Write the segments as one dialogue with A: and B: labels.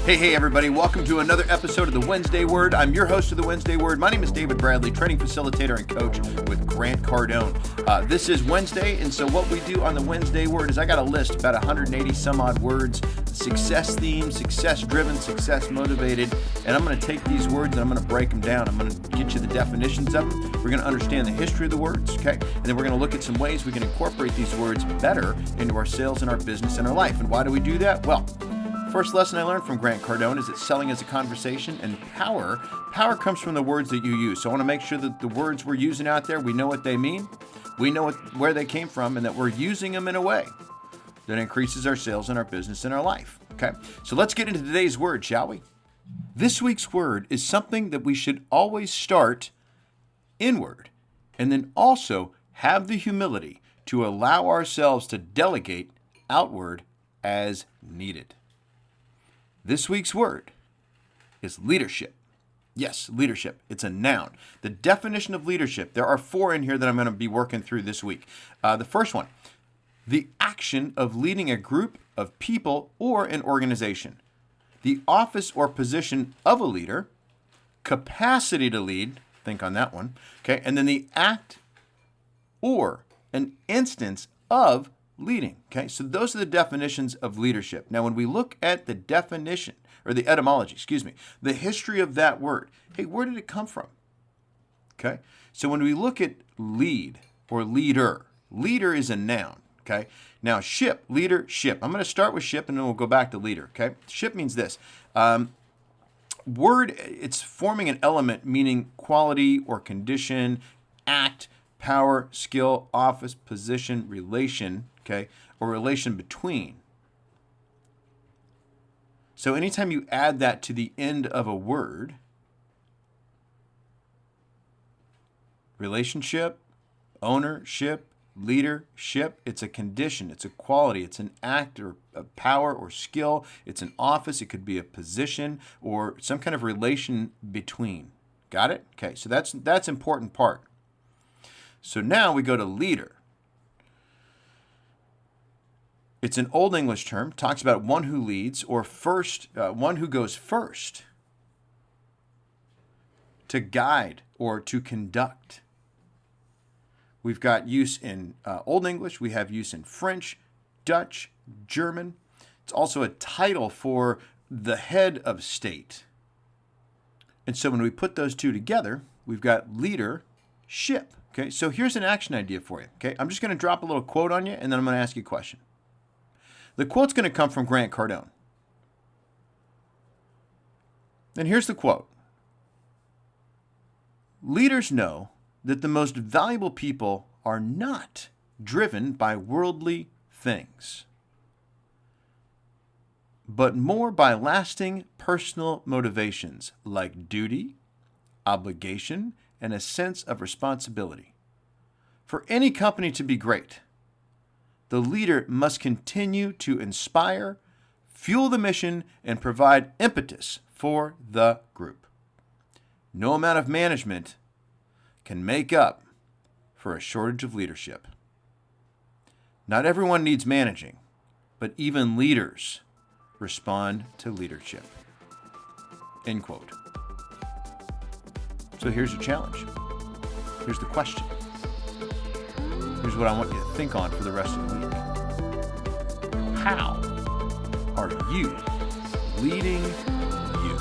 A: Hey, everybody. Welcome to another episode of the Wednesday Word. I'm your host of the Wednesday Word. My name is David Bradley, training facilitator and coach with Grant Cardone. This is Wednesday, and so what we do on the Wednesday Word is I got a list, about 180 some odd words, success themed, success driven, success motivated, and I'm going to take these words and I'm going to break them down. I'm going to get you the definitions of them. We're going to understand the history of the words, okay? And then we're going to look at some ways we can incorporate these words better into our sales and our business and our life. And why do we do that? Well, first lesson I learned from Grant Cardone is that selling is a conversation, and power comes from the words that you use. So I want to make sure that the words we're using out there, we know what they mean, we know where they came from, and that we're using them in a way that increases our sales and our business and our life. Okay, so let's get into today's word, shall we? This week's word is something that we should always start inward, and then also have the humility to allow ourselves to delegate outward as needed. This week's word is leadership. Yes, leadership. It's a noun. The definition of leadership, there are 4 in here that I'm going to be working through this week. The first one, the action of leading a group of people or an organization. The office or position of a leader, capacity to lead, think on that one, okay? And then the act or an instance of leading, okay? So those are the definitions of leadership. Now, when we look at the definition, or the etymology, the history of that word, hey, where did it come from? Okay? So when we look at lead or leader, leader is a noun, okay? Now, ship, leader, ship. I'm going to start with ship and then we'll go back to leader, okay? Ship means this. Word, it's forming an element meaning quality or condition, act, power, skill, office, position, relation, okay, or relation between. So anytime you add that to the end of a word, relationship, ownership, leadership, it's a condition, it's a quality, it's an act or a power or skill, it's an office, it could be a position or some kind of relation between. Got it? Okay, so that's important part. So now we go to leader. It's an Old English term, talks about one who leads or first, one who goes first to guide or to conduct. We've got use in Old English, we have use in French, Dutch, German. It's also a title for the head of state. And so when we put those two together, we've got leadership. Okay, so here's an action idea for you. Okay, I'm just going to drop a little quote on you, and then I'm going to ask you a question. The quote's going to come from Grant Cardone. And here's the quote. Leaders know that the most valuable people are not driven by worldly things, but more by lasting personal motivations like duty, obligation, and a sense of responsibility. For any company to be great, the leader must continue to inspire, fuel the mission, and provide impetus for the group. No amount of management can make up for a shortage of leadership. Not everyone needs managing, but even leaders respond to leadership. End quote. So here's your challenge. Here's the question. Here's what I want you to think on for the rest of the week. How are you leading you?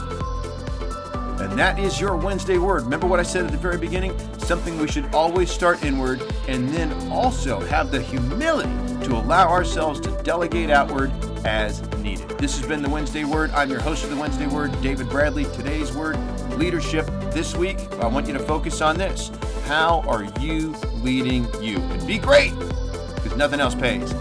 A: And that is your Wednesday word. Remember what I said at the very beginning? Something we should always start inward and then also have the humility to allow ourselves to delegate outward as needed. This has been the Wednesday Word. I'm your host of the Wednesday Word, David Bradley. Today's word, leadership. This week, I want you to focus on this. How are you leading you? And be great, because nothing else pays.